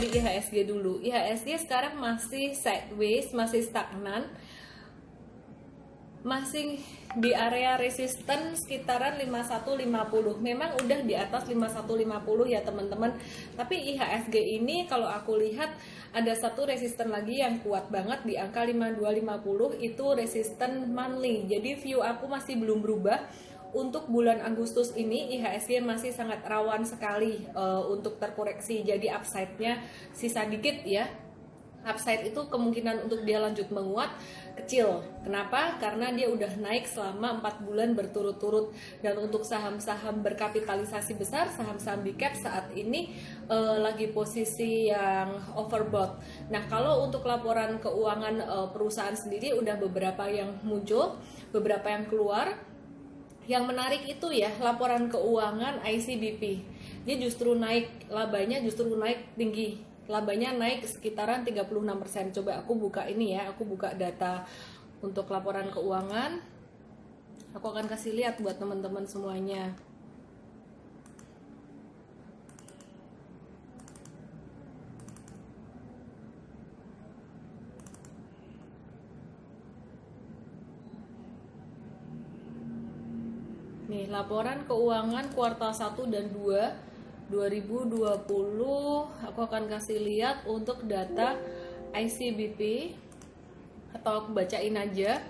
dari IHSG dulu. IHSG sekarang masih sideways, masih stagnan, masih di area resisten sekitaran 5150. Memang udah di atas 5150 ya teman-teman. Tapi IHSG ini kalau aku lihat ada satu resisten lagi yang kuat banget di angka 5250, itu resisten monthly. Jadi view aku masih belum berubah. Untuk bulan Agustus ini IHSG masih sangat rawan sekali untuk terkoreksi. Jadi upside-nya sisa dikit ya. Upside itu kemungkinan untuk dia lanjut menguat kecil. Kenapa? Karena dia udah naik selama 4 bulan berturut-turut. Dan untuk saham-saham berkapitalisasi besar, saham-saham big cap saat ini lagi posisi yang overbought. Nah, kalau untuk laporan keuangan perusahaan sendiri udah beberapa yang muncul, beberapa yang keluar. Yang menarik itu ya laporan keuangan ICBP. Dia justru naik, labanya justru naik tinggi. Labanya naik sekitaran 36%. Coba aku buka ini ya, aku buka data untuk laporan keuangan. Aku akan kasih lihat buat teman-teman semuanya. Nih, laporan keuangan kuartal 1 dan 2 2020, aku akan kasih lihat untuk data ICBP, atau aku bacain aja.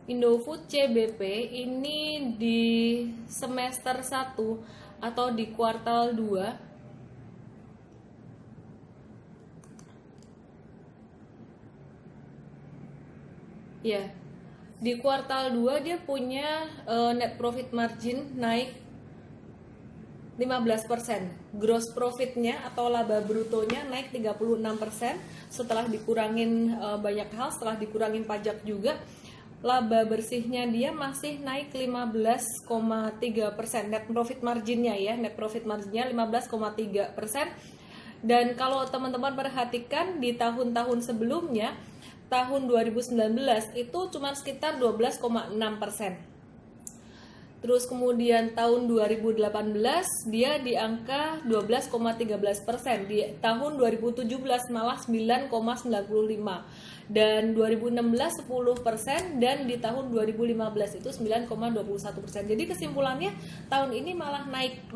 Indofood CBP ini di semester 1 atau di kuartal 2 ya. Di kuartal 2 dia punya net profit margin naik 15%. Gross profitnya atau laba brutonya naik 36% setelah dikurangin banyak hal, setelah dikurangin pajak juga. Laba bersihnya dia masih naik 15,3%. Net profit marginnya ya, net profit marginnya 15,3%. Dan kalau teman-teman perhatikan di tahun-tahun sebelumnya, tahun 2019 itu cuma sekitar 12,6%. Terus kemudian tahun 2018 dia di angka 12,13%. Di tahun 2017 malah 9,95%. Dan 2016 10%, dan di tahun 2015 itu 9,21%. Jadi kesimpulannya tahun ini malah naik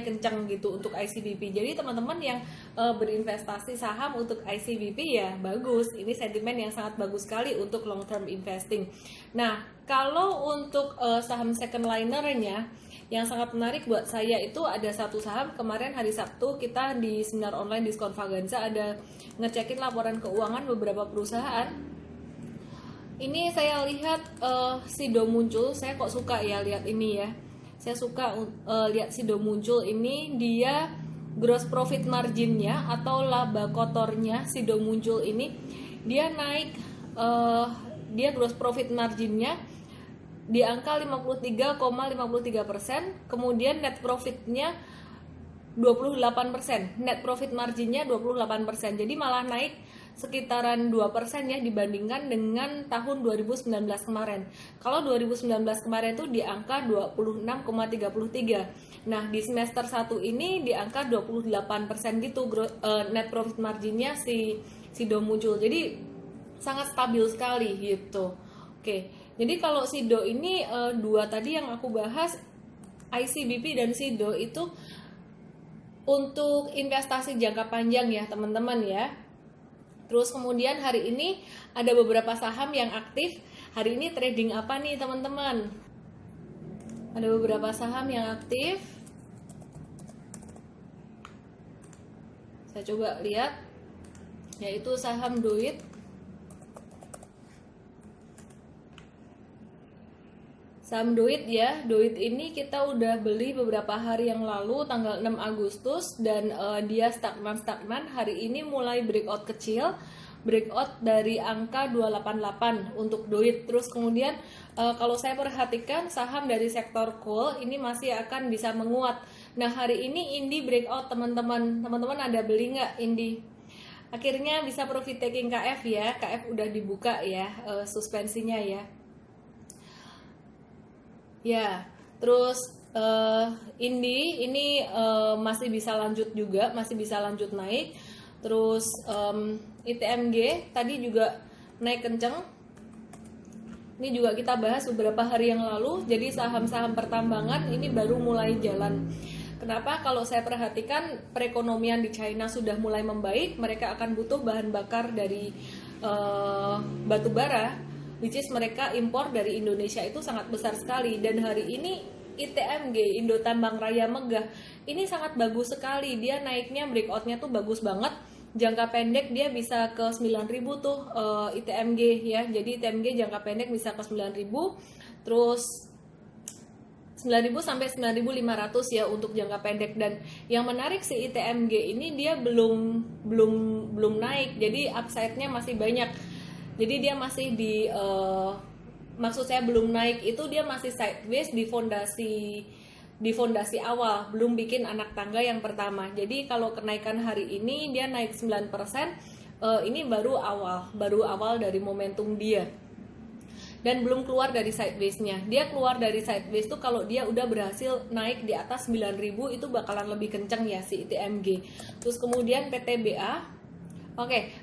kencang gitu untuk ICBP. Jadi teman-teman yang berinvestasi saham untuk ICBP ya bagus. Ini sentimen yang sangat bagus sekali untuk long term investing. Nah, kalau untuk saham second linernya yang sangat menarik buat saya itu ada satu saham. Kemarin hari Sabtu kita di seminar online Diskon Vaganza ada ngecekin laporan keuangan beberapa perusahaan. Ini saya lihat Sido muncul. Saya kok suka ya lihat ini ya. Saya suka lihat Sido muncul ini. Dia gross profit marginnya atau laba kotornya Sido muncul ini dia naik, dia gross profit marginnya di angka 53,53%, kemudian net profitnya 28%, net profit marginnya 28%. Jadi malah naik sekitaran 2% ya dibandingkan dengan tahun 2019 kemarin. Kalau 2019 kemarin itu di angka 26,33. Nah, di semester 1 ini di angka 28% gitu net profit marginnya si Sido muncul. Jadi sangat stabil sekali gitu. Oke. Jadi kalau Sido ini dua tadi yang aku bahas, ICBP dan Sido itu untuk investasi jangka panjang ya teman-teman ya. Terus kemudian hari ini ada beberapa saham yang aktif. Hari ini trading apa nih teman-teman? Ada beberapa saham yang aktif. Saya coba lihat, yaitu saham Doit. Saham Doit ya, Doit ini kita udah beli beberapa hari yang lalu tanggal 6 Agustus dan dia stagnan. Hari ini mulai breakout kecil, breakout dari angka 288 untuk Doit. Terus kemudian kalau saya perhatikan saham dari sektor coal ini masih akan bisa menguat. Nah, hari ini Indi breakout teman-teman. Teman-teman ada beli nggak Indi? Akhirnya bisa profit taking KF ya, KF udah dibuka ya suspensinya ya. Ya, terus ini masih bisa lanjut juga, masih bisa lanjut naik. Terus ITMG tadi juga naik kenceng. Ini juga kita bahas beberapa hari yang lalu. Jadi saham-saham pertambangan ini baru mulai jalan. Kenapa? Kalau saya perhatikan perekonomian di China sudah mulai membaik, mereka akan butuh bahan bakar dari batu bara, which is mereka impor dari Indonesia itu sangat besar sekali. Dan hari ini ITMG, Indo Tambang Raya Megah, ini sangat bagus sekali. Dia naiknya, breakoutnya tuh bagus banget. Jangka pendek dia bisa ke 9.000 tuh ITMG ya. Jadi ITMG jangka pendek bisa ke 9.000. Terus 9.000 sampai 9.500 ya untuk jangka pendek. Dan yang menarik si ITMG ini dia belum naik. Jadi upside-nya masih banyak. Jadi dia masih di maksud saya belum naik itu dia masih sideways di fondasi awal, belum bikin anak tangga yang pertama. Jadi kalau kenaikan hari ini dia naik 9%, ini baru awal dari momentum dia. Dan belum keluar dari sideways-nya. Dia keluar dari sideways tuh kalau dia udah berhasil naik di atas 9.000 itu bakalan lebih kenceng ya si ITMG. Terus kemudian PTBA. Oke,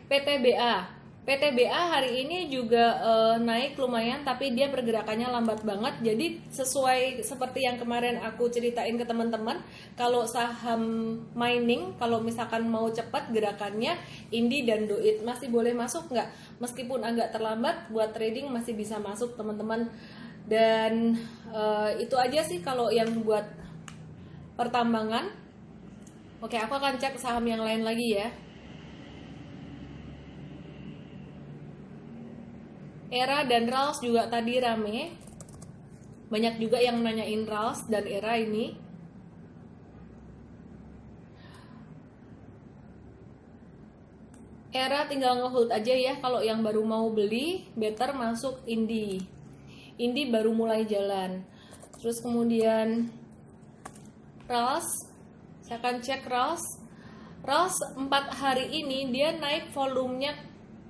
PTBA hari ini juga naik lumayan, tapi dia pergerakannya lambat banget. Jadi sesuai seperti yang kemarin aku ceritain ke teman-teman, kalau saham mining, kalau misalkan mau cepat gerakannya, Indi dan Doit masih boleh masuk nggak? Meskipun agak terlambat, buat trading masih bisa masuk teman-teman. Dan itu aja sih kalau yang buat pertambangan. Oke, aku akan cek saham yang lain lagi ya. Era dan Rals juga tadi rame. Banyak juga yang nanyain Rals dan Era ini. Era tinggal ngehold aja ya. Kalau yang baru mau beli, better masuk Indi. Indi baru mulai jalan. Terus kemudian Rals, saya akan cek Rals. Rals 4 hari ini dia naik volumenya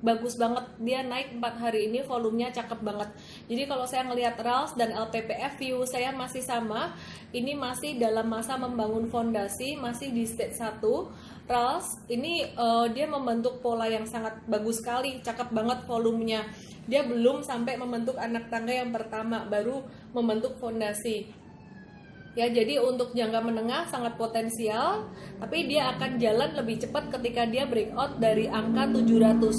bagus banget, dia naik 4 hari ini volumenya cakep banget. Jadi kalau saya ngelihat Rals dan LPPF view saya masih sama, ini masih dalam masa membangun fondasi, masih di stage 1. Rals ini dia membentuk pola yang sangat bagus sekali, cakep banget volumenya. Dia belum sampai membentuk anak tangga yang pertama, baru membentuk fondasi. Ya, jadi untuk jangka menengah sangat potensial, tapi dia akan jalan lebih cepat ketika dia breakout dari angka 700.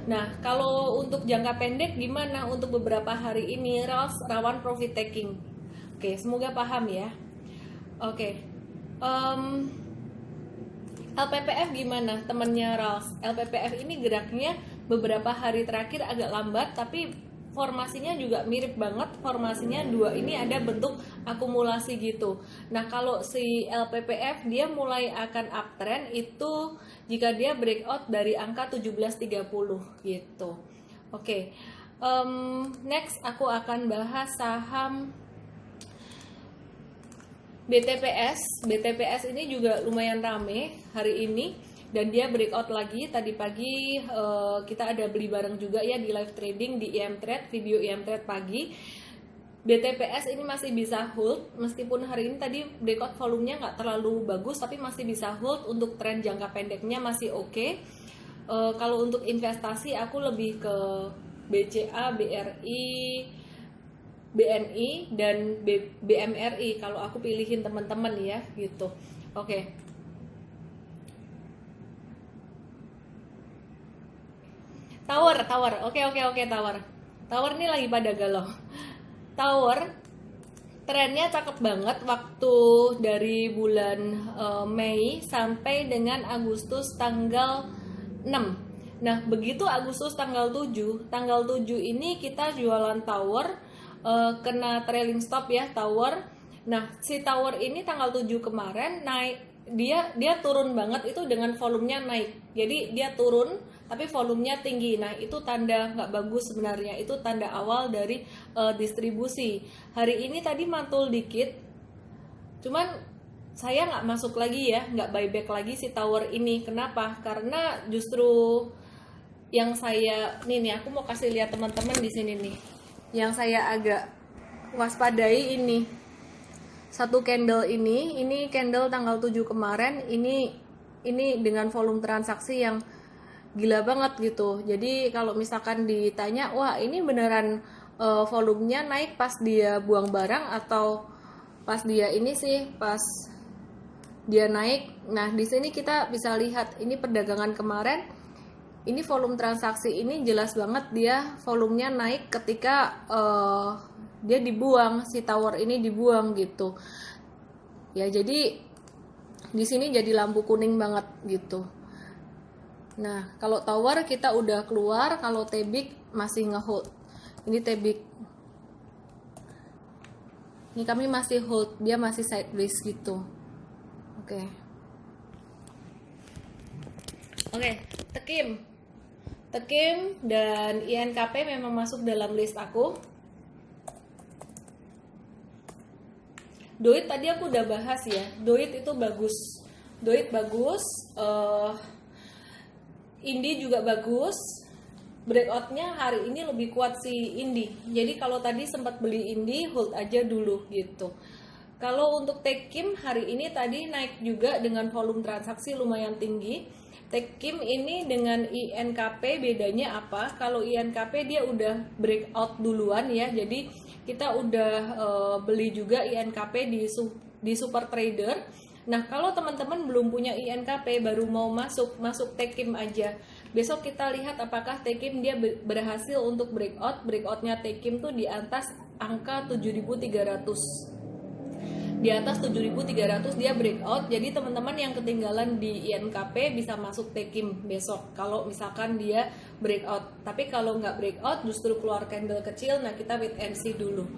Nah, kalau untuk jangka pendek gimana? Untuk beberapa hari ini Rals rawan profit taking. Oke, semoga paham ya. Oke, LPPF gimana temennya Rals? LPPF ini geraknya beberapa hari terakhir agak lambat, tapi formasinya juga mirip banget. Formasinya dua ini ada bentuk akumulasi gitu. Nah, kalau si LPPF dia mulai akan uptrend itu jika dia breakout dari angka 1730 gitu. Oke, next aku akan bahas saham BTPS. BTPS ini juga lumayan rame hari ini. Dan dia breakout lagi. Tadi pagi kita ada beli bareng juga ya di live trading di IM Trade, video IM Trade pagi. BTPS ini masih bisa hold, meskipun hari ini tadi breakout volumenya nggak terlalu bagus, tapi masih bisa hold. Untuk tren jangka pendeknya masih oke. Kalau untuk investasi aku lebih ke BCA, BRI, BNI, dan BMRI kalau aku pilihin teman-teman ya gitu. Oke. Tower, oke, Tower ini lagi pada galau. Tower, trennya cakep banget waktu dari bulan Mei sampai dengan Agustus tanggal 6. Nah, begitu Agustus tanggal 7 ini kita jualan Tower, kena trailing stop ya Tower. Nah, si Tower ini tanggal 7 kemarin naik, dia turun banget itu dengan volumenya naik. Jadi dia turun tapi volumenya tinggi. Nah, itu tanda nggak bagus sebenarnya. Itu tanda awal dari distribusi. Hari ini tadi mantul dikit, cuman saya nggak masuk lagi ya, nggak buyback lagi si Tower ini. Kenapa? Karena justru yang saya nih aku mau kasih lihat teman-teman di sini nih, yang saya agak waspadai ini satu candle ini candle tanggal 7 kemarin, ini dengan volume transaksi yang gila banget gitu. Jadi kalau misalkan ditanya, wah ini beneran volumenya naik pas dia buang barang atau pas dia ini sih, pas dia naik. Nah di sini kita bisa lihat ini perdagangan kemarin, ini volume transaksi ini jelas banget dia volumenya naik ketika dia dibuang, si tower ini dibuang gitu ya. Jadi di sini jadi lampu kuning banget gitu. Nah, kalau tower kita udah keluar, kalau tebik masih ngehold. Ini tebik. Ini kami masih hold, dia masih sideways gitu. Oke. Oke, Tekim. Tekim dan INKP memang masuk dalam list aku. Doit tadi aku udah bahas ya. Doit itu bagus. Doit bagus. Indi juga bagus. Breakoutnya hari ini lebih kuat si Indi. Jadi kalau tadi sempat beli Indi, hold aja dulu gitu. Kalau untuk Tekim hari ini tadi naik juga dengan volume transaksi lumayan tinggi. Tekim ini dengan INKP bedanya apa? Kalau INKP dia udah breakout duluan ya. Jadi kita udah beli juga INKP di Super Trader. Nah, kalau teman-teman belum punya INKP, baru mau masuk Tekim aja. Besok kita lihat apakah Tekim dia berhasil untuk breakout. Breakoutnya Tekim tuh di atas angka 7.300. Di atas 7.300 dia breakout. Jadi teman-teman yang ketinggalan di INKP bisa masuk Tekim besok kalau misalkan dia breakout. Tapi kalau nggak breakout justru keluar candle kecil, nah kita wait and see dulu.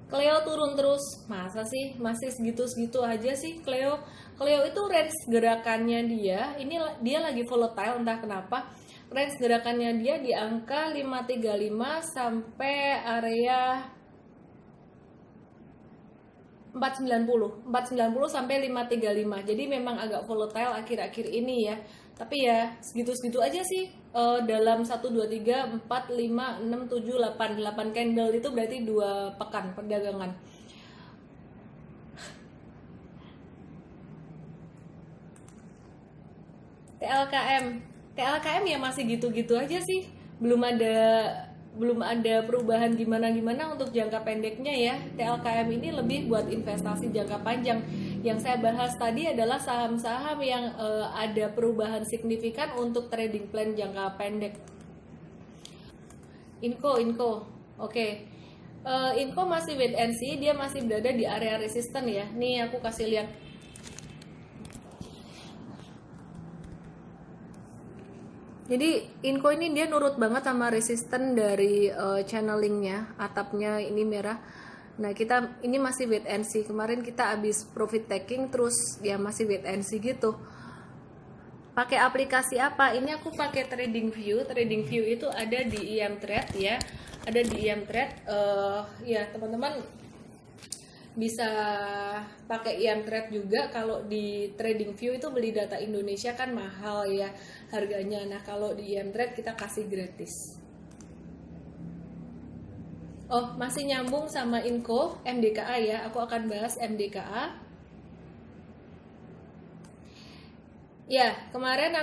Cleo turun terus, masa sih masih segitu-segitu aja sih Cleo itu range gerakannya dia, ini dia lagi volatile entah kenapa. Range gerakannya dia di angka 535 sampai area 490 sampai 535. Jadi memang agak volatile akhir-akhir ini ya. Tapi ya segitu-segitu aja sih. Dalam 1 2 3 4 5 6 7 8 candle itu berarti 2 pekan perdagangan. TLKM ya masih gitu-gitu aja sih. Belum ada perubahan gimana untuk jangka pendeknya ya. TLKM ini lebih buat investasi jangka panjang. Yang saya bahas tadi adalah saham-saham yang ada perubahan signifikan untuk trading plan jangka pendek. Inco. Oke. Inco masih wait and see, dia masih berada di area resisten ya. Nih aku kasih lihat. Jadi Inco ini dia nurut banget sama resisten dari channelingnya, atapnya ini merah. Nah kita ini masih wait and see. Kemarin kita habis profit taking terus ya masih wait and see gitu. Pakai aplikasi apa? Ini aku pakai TradingView. TradingView itu ada di IM-Trade ya. Ada di IM-Trade. Ya teman-teman bisa pakai IM-Trade juga. Kalau di TradingView itu beli data Indonesia kan mahal ya harganya. Nah kalau di IM-Trade kita kasih gratis. Oh, masih nyambung sama Inco, MDKA ya. Aku akan bahas MDKA. Ya, kemarin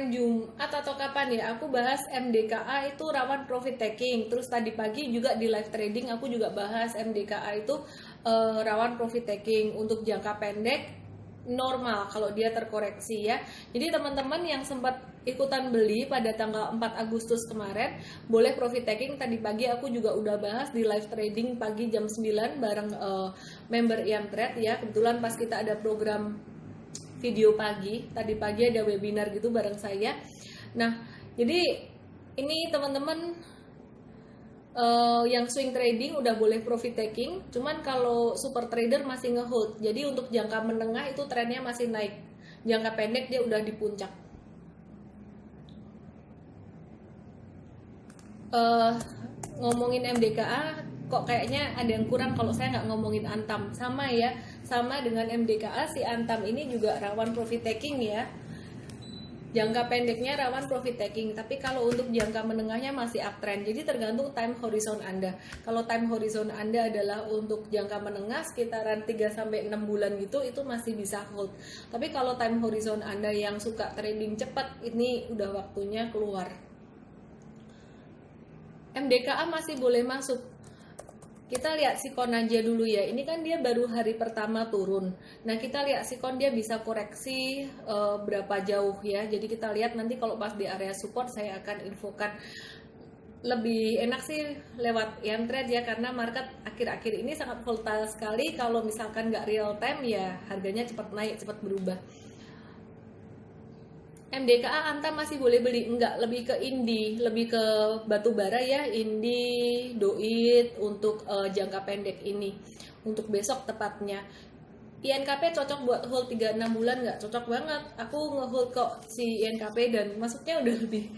Jumat atau kapan ya, aku bahas MDKA itu rawan profit taking. Terus tadi pagi juga di live trading aku juga bahas MDKA itu rawan profit taking untuk jangka pendek normal kalau dia terkoreksi ya. Jadi teman-teman yang sempat ikutan beli pada tanggal 4 Agustus kemarin boleh profit taking. Tadi pagi aku juga udah bahas di live trading pagi jam 9 bareng member IM-Trade ya. Kebetulan pas kita ada program video pagi, tadi pagi ada webinar gitu bareng saya. Nah, jadi ini teman-teman yang swing trading udah boleh profit taking, cuman kalau super trader masih ngehold. Jadi untuk jangka menengah itu trennya masih naik, jangka pendek dia udah di puncak. Ngomongin MDKA kok kayaknya ada yang kurang kalau saya nggak ngomongin Antam. Sama ya, sama dengan MDKA si Antam ini juga rawan profit taking ya. Jangka pendeknya rawan profit taking, tapi kalau untuk jangka menengahnya masih uptrend. Jadi tergantung time horizon Anda. Kalau time horizon Anda adalah untuk jangka menengah sekitaran 3 sampai 6 bulan gitu, itu masih bisa hold. Tapi kalau time horizon Anda yang suka trading cepat, ini udah waktunya keluar. MDKA masih boleh masuk. Kita lihat sikon aja dulu ya. Ini kan dia baru hari pertama turun. Nah, kita lihat sikon dia bisa koreksi berapa jauh ya. Jadi kita lihat nanti kalau pas di area support saya akan infokan. Lebih enak sih lewat yang trade ya, karena market akhir-akhir ini sangat volatile sekali. Kalau misalkan nggak real time ya harganya cepat naik, cepat berubah. MDKA Antam masih boleh beli, enggak, lebih ke Indi, lebih ke batu bara ya, Indi, Doit untuk jangka pendek ini, untuk besok tepatnya. INKP cocok buat hold 3-6 bulan nggak? Cocok banget, aku ngehold kok si INKP dan masuknya udah lebih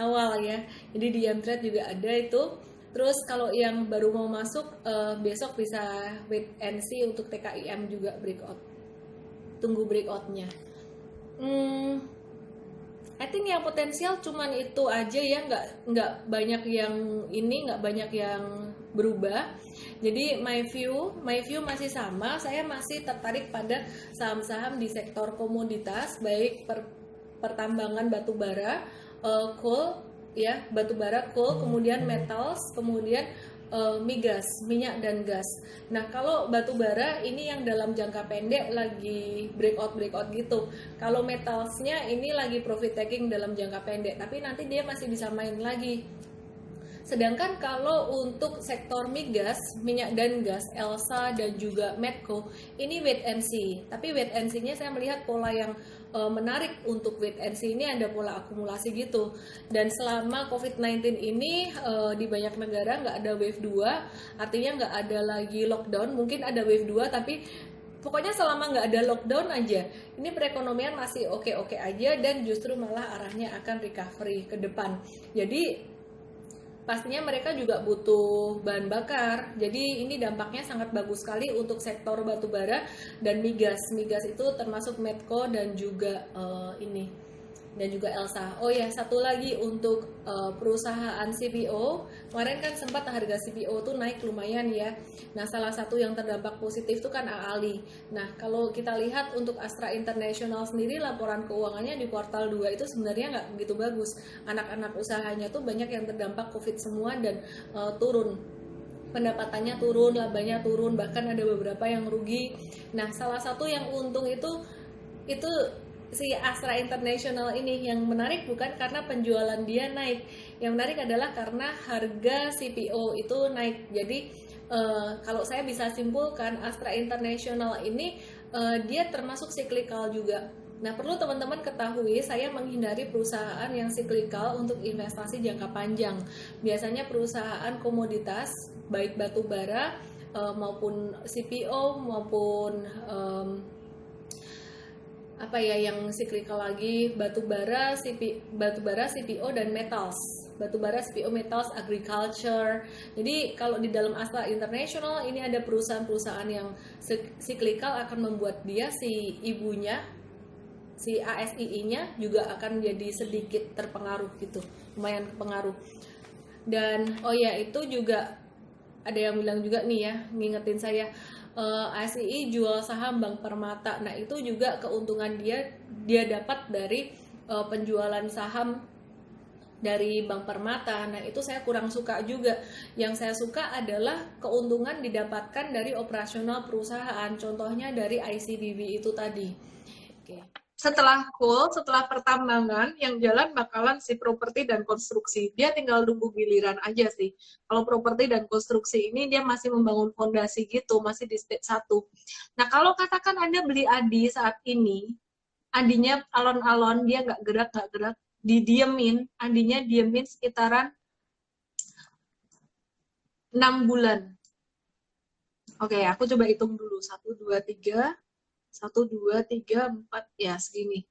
awal ya, jadi di Mtrade juga ada itu. Terus kalau yang baru mau masuk, besok bisa wait and see untuk TKIM juga breakout, tunggu breakoutnya. I think yang potensial cuman itu aja ya, nggak banyak yang ini, nggak banyak yang berubah. Jadi my view masih sama, saya masih tertarik pada saham-saham di sektor komoditas, baik pertambangan batubara, coal ya, batubara, coal, kemudian metals, kemudian migas, minyak dan gas. Nah, kalau batu bara ini yang dalam jangka pendek lagi breakout gitu. Kalau metalsnya ini lagi profit taking dalam jangka pendek, tapi nanti dia masih bisa main lagi. Sedangkan kalau untuk sektor migas, minyak dan gas, Elsa dan juga Medco, ini wait and see. Tapi wait and see-nya saya melihat pola yang menarik untuk wait and see ini, ada pola akumulasi gitu. Dan selama COVID-19 ini di banyak negara nggak ada wave 2, artinya nggak ada lagi lockdown, mungkin ada wave 2 tapi pokoknya selama nggak ada lockdown aja, ini perekonomian masih oke-oke aja dan justru malah arahnya akan recovery ke depan. Jadi pastinya mereka juga butuh bahan bakar. Jadi ini dampaknya sangat bagus sekali untuk sektor batubara dan migas. Migas itu termasuk Medco dan juga Elsa. Oh ya, satu lagi untuk perusahaan CPO. Kemarin kan sempat harga CPO tuh naik lumayan ya. Nah, salah satu yang terdampak positif itu kan AALI. Nah, kalau kita lihat untuk Astra International sendiri, laporan keuangannya di kuartal 2 itu sebenarnya nggak begitu bagus. Anak-anak usahanya tuh banyak yang terdampak COVID semua dan turun. Pendapatannya turun, labanya turun, bahkan ada beberapa yang rugi. Nah, salah satu yang untung itu si Astra International ini. Yang menarik bukan karena penjualan dia naik, yang menarik adalah karena harga CPO itu naik. Jadi kalau saya bisa simpulkan, Astra International ini dia termasuk cyclical juga. Nah, perlu teman-teman ketahui, saya menghindari perusahaan yang cyclical untuk investasi jangka panjang. Biasanya perusahaan komoditas, baik batu bara maupun CPO maupun yang cyclical lagi, batubara, CPO dan metals. Batubara, CPO, metals, agriculture. Jadi kalau di dalam Astra International ini ada perusahaan-perusahaan yang cyclical, akan membuat dia si ibunya, si ASII-nya juga akan jadi sedikit terpengaruh gitu, lumayan pengaruh. Dan itu juga ada yang bilang juga nih ya, ngingetin saya, ASII jual saham Bank Permata. Nah, itu juga keuntungan dia dapat dari penjualan saham dari Bank Permata. Nah, itu saya kurang suka juga. Yang saya suka adalah keuntungan didapatkan dari operasional perusahaan. Contohnya dari ICBP itu tadi. Oke. Setelah pertambangan, yang jalan bakalan si properti dan konstruksi. Dia tinggal nunggu giliran aja sih. Kalau properti dan konstruksi ini dia masih membangun fondasi gitu, masih di stage 1. Nah, kalau katakan Anda beli ADI saat ini, ADI-nya alon-alon, dia nggak gerak, didiemin, ADI-nya diemin sekitaran 6 bulan. Oke, aku coba hitung dulu. 1, 2, 3... 1, 2, 3, 4, ya segini.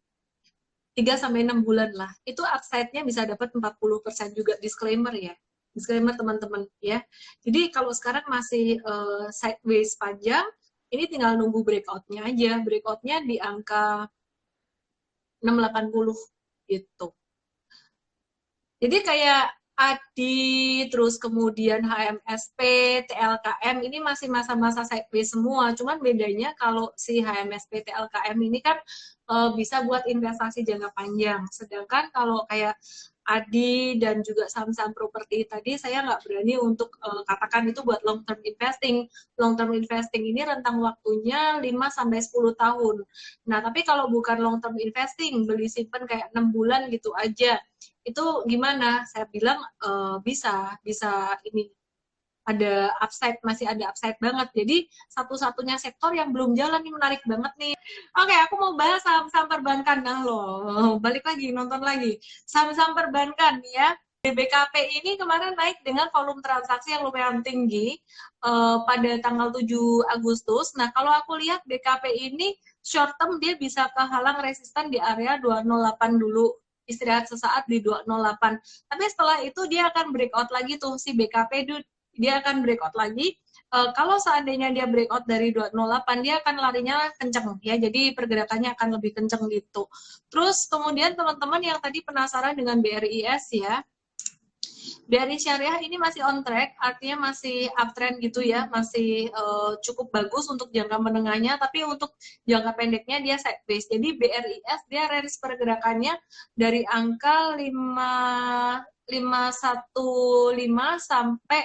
3-6 bulan lah. Itu upside-nya bisa dapat 40% juga, disclaimer ya. Disclaimer teman-teman ya. Jadi kalau sekarang masih sideways panjang, ini tinggal nunggu breakout-nya aja. Breakout-nya di angka 680. gitu. Jadi kayak ADI, terus kemudian HMSP, TLKM ini masih masa-masa sideways semua. Cuman bedanya kalau si HMSP, TLKM ini kan bisa buat investasi jangka panjang. Sedangkan kalau kayak ADI dan juga saham-saham properti tadi saya nggak berani untuk katakan itu buat long term investing. Long term investing ini rentang waktunya 5 sampai 10 tahun. Nah, tapi kalau bukan long term investing, beli simpen kayak 6 bulan gitu aja itu gimana? Saya bilang bisa ini ada upside, masih ada upside banget. Jadi satu-satunya sektor yang belum jalan nih menarik banget nih. Oke, aku mau bahas saham-saham perbankan. Nah loh, balik lagi nonton lagi. Saham-saham perbankan ya. BBKP ini kemarin naik dengan volume transaksi yang lumayan tinggi pada tanggal 7 Agustus. Nah, kalau aku lihat BKP ini short term dia bisa kehalang resisten di area 208 dulu, istirahat sesaat di 208. Tapi setelah itu dia akan breakout lagi tuh si BKP, dia akan breakout lagi. Kalau seandainya dia breakout dari 208, dia akan larinya kenceng ya, jadi pergerakannya akan lebih kenceng gitu. Terus kemudian teman-teman yang tadi penasaran dengan BRIS ya, BRI Syariah ini masih on track, artinya masih uptrend gitu ya, masih cukup bagus untuk jangka menengahnya, tapi untuk jangka pendeknya dia sideways. Jadi BRIS dia range pergerakannya dari angka 515 sampai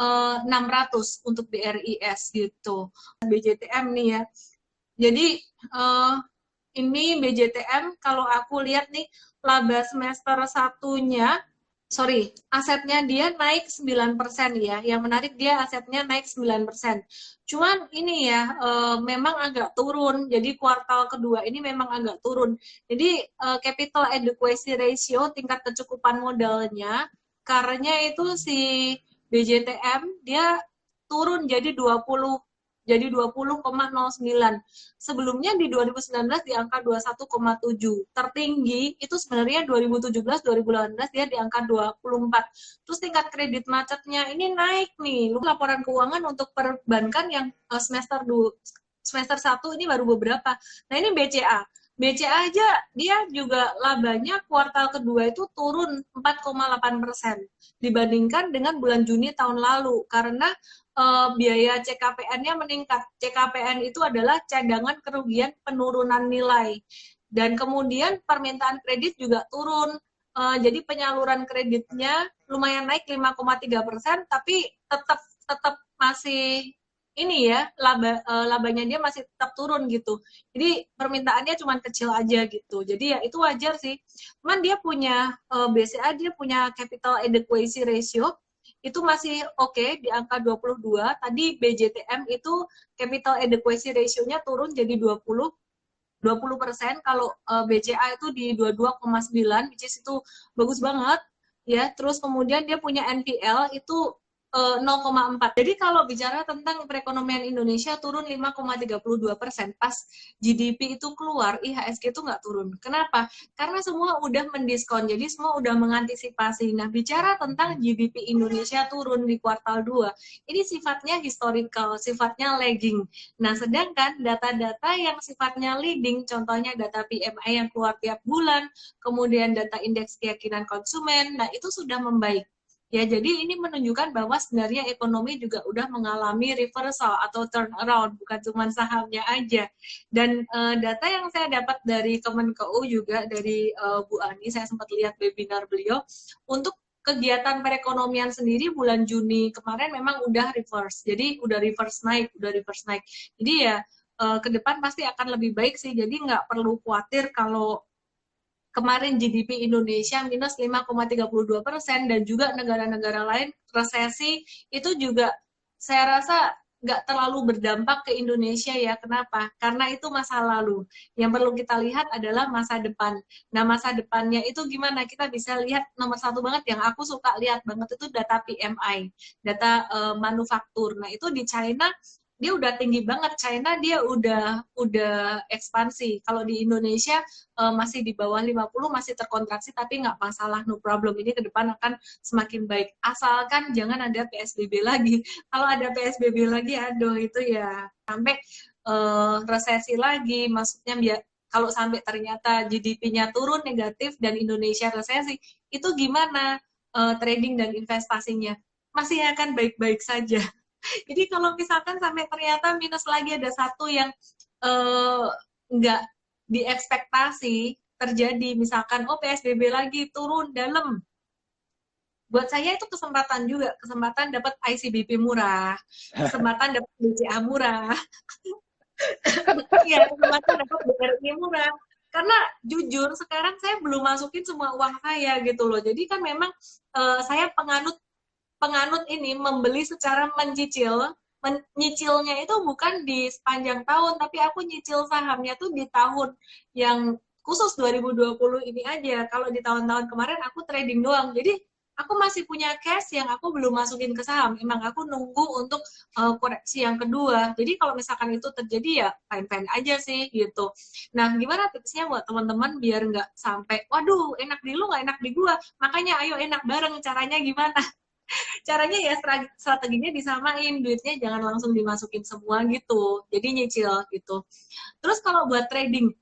600 untuk BRIS gitu. BJTM nih ya. Jadi ini BJTM kalau aku lihat nih laba semester satunya asetnya dia naik 9% ya. Yang menarik dia asetnya naik 9%. Cuman ini ya, memang agak turun. Jadi kuartal kedua ini memang agak turun. Jadi capital adequacy ratio, tingkat kecukupan modalnya, karena itu si BJTM dia turun jadi 20,09. Sebelumnya di 2019 di angka 21,7. Tertinggi itu sebenarnya 2017 2018 dia di angka 24. Terus tingkat kredit macetnya ini naik nih. Laporan keuangan untuk perbankan yang semester 1 ini baru beberapa. Nah, ini BCA. BCA aja dia juga labanya kuartal kedua itu turun 4,8% dibandingkan dengan bulan Juni tahun lalu karena biaya CKPN-nya meningkat. CKPN itu adalah cadangan kerugian penurunan nilai. Dan kemudian permintaan kredit juga turun. Jadi penyaluran kreditnya lumayan naik 5,3%, tapi tetap masih ini ya, labanya dia masih tetap turun gitu. Jadi permintaannya cuma kecil aja gitu. Jadi ya itu wajar sih. Cuman dia punya BCA, dia punya capital adequacy ratio itu masih oke di angka 22. Tadi BJTM itu capital adequacy ratio-nya turun jadi 20%. Kalau BCA itu di 22,9, which is itu bagus banget ya. Terus kemudian dia punya NPL itu 0,4. Jadi kalau bicara tentang perekonomian Indonesia turun 5,32%, pas GDP itu keluar, IHSG itu nggak turun. Kenapa? Karena semua udah mendiskon, jadi semua udah mengantisipasi. Nah, bicara tentang GDP Indonesia turun di kuartal 2, ini sifatnya historical, sifatnya lagging. Nah, sedangkan data-data yang sifatnya leading, contohnya data PMI yang keluar tiap bulan, kemudian data indeks keyakinan konsumen, nah itu sudah membaik. Ya, jadi ini menunjukkan bahwa sebenarnya ekonomi juga udah mengalami reversal atau turnaround, bukan cuma sahamnya aja. Dan data yang saya dapat dari Kemenkeu juga, dari Bu Ani, saya sempat lihat webinar beliau, untuk kegiatan perekonomian sendiri bulan Juni kemarin memang udah reverse. Jadi udah reverse naik. Jadi ya ke depan pasti akan lebih baik sih. Jadi nggak perlu khawatir kalau kemarin GDP Indonesia minus 5,32% dan juga negara-negara lain resesi, itu juga saya rasa nggak terlalu berdampak ke Indonesia ya. Kenapa? Karena itu masa lalu. Yang perlu kita lihat adalah masa depan. Nah, masa depannya itu gimana? Kita bisa lihat nomor satu banget yang aku suka lihat banget itu data PMI, data manufaktur. Nah, itu di China dia udah tinggi banget. China dia udah ekspansi. Kalau di Indonesia masih di bawah 50, masih terkontraksi, tapi nggak masalah, no problem. Ini ke depan akan semakin baik. Asalkan jangan ada PSBB lagi. Kalau ada PSBB lagi, aduh itu ya sampai resesi lagi. Maksudnya kalau sampai ternyata GDP-nya turun negatif dan Indonesia resesi, itu gimana trading dan investasinya? Masih akan baik-baik saja. Jadi kalau misalkan sampai ternyata minus lagi, ada satu yang nggak diekspektasi terjadi, misalkan PSBB lagi turun dalam, buat saya itu kesempatan juga, kesempatan dapat ICBP murah, kesempatan dapat BCA murah, ya kesempatan dapat BRI murah. Karena jujur sekarang saya belum masukin semua uang saya gitu loh. Jadi kan memang saya penganut ini membeli secara mencicil. Nyicilnya itu bukan di sepanjang tahun, tapi aku nyicil sahamnya tuh di tahun yang khusus 2020 ini aja. Kalau di tahun-tahun kemarin aku trading doang. Jadi aku masih punya cash yang aku belum masukin ke saham. Emang aku nunggu untuk koreksi yang kedua. Jadi kalau misalkan itu terjadi ya fine-fine aja sih gitu. Nah, gimana tipsnya buat teman-teman biar nggak sampai, waduh, enak di lu nggak enak di gua. Makanya ayo enak bareng. Caranya gimana? Caranya ya strateginya disamain, duitnya jangan langsung dimasukin semua gitu, jadi nyicil gitu. Terus kalau buat trading,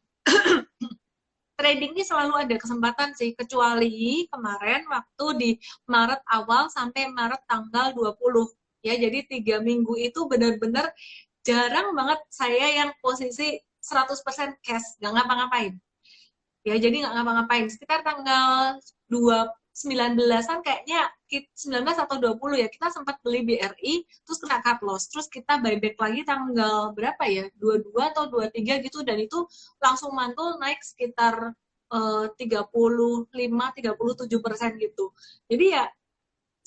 trading ini selalu ada kesempatan sih, kecuali kemarin waktu di Maret awal sampai Maret tanggal 20 ya, jadi 3 minggu itu benar-benar jarang banget saya yang posisi 100% cash, nggak ngapa-ngapain ya, jadi nggak ngapa-ngapain. Sekitar tanggal 19-an kayaknya, 19 atau 20 ya, kita sempat beli BRI terus kena cut loss, terus kita buyback lagi tanggal berapa ya, 22 atau 23 gitu, dan itu langsung mantul naik sekitar 35-37% gitu. Jadi ya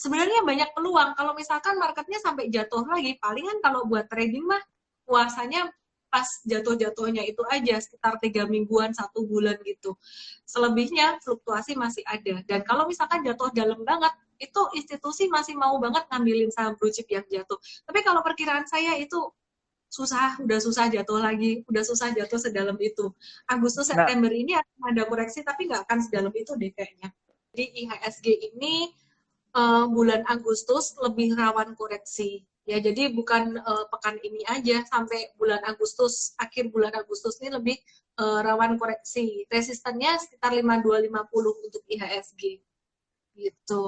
sebenarnya banyak peluang. Kalau misalkan marketnya sampai jatuh lagi, palingan kalau buat trading mah puasanya pas jatuh-jatuhnya itu aja, sekitar 3 mingguan, 1 bulan gitu. Selebihnya fluktuasi masih ada. Dan kalau misalkan jatuh dalam banget, itu institusi masih mau banget ngambilin saham blue chip yang jatuh. Tapi kalau perkiraan saya itu udah susah jatuh lagi, udah susah jatuh sedalam itu. Agustus Nah, September ini akan ada koreksi, tapi nggak akan sedalam itu deh kayaknya. Jadi IHSG ini bulan Agustus lebih rawan koreksi. Ya, jadi bukan pekan ini aja, sampai bulan Agustus, akhir bulan Agustus ini lebih rawan koreksi. Resistennya sekitar 5250 untuk IHSG. Gitu.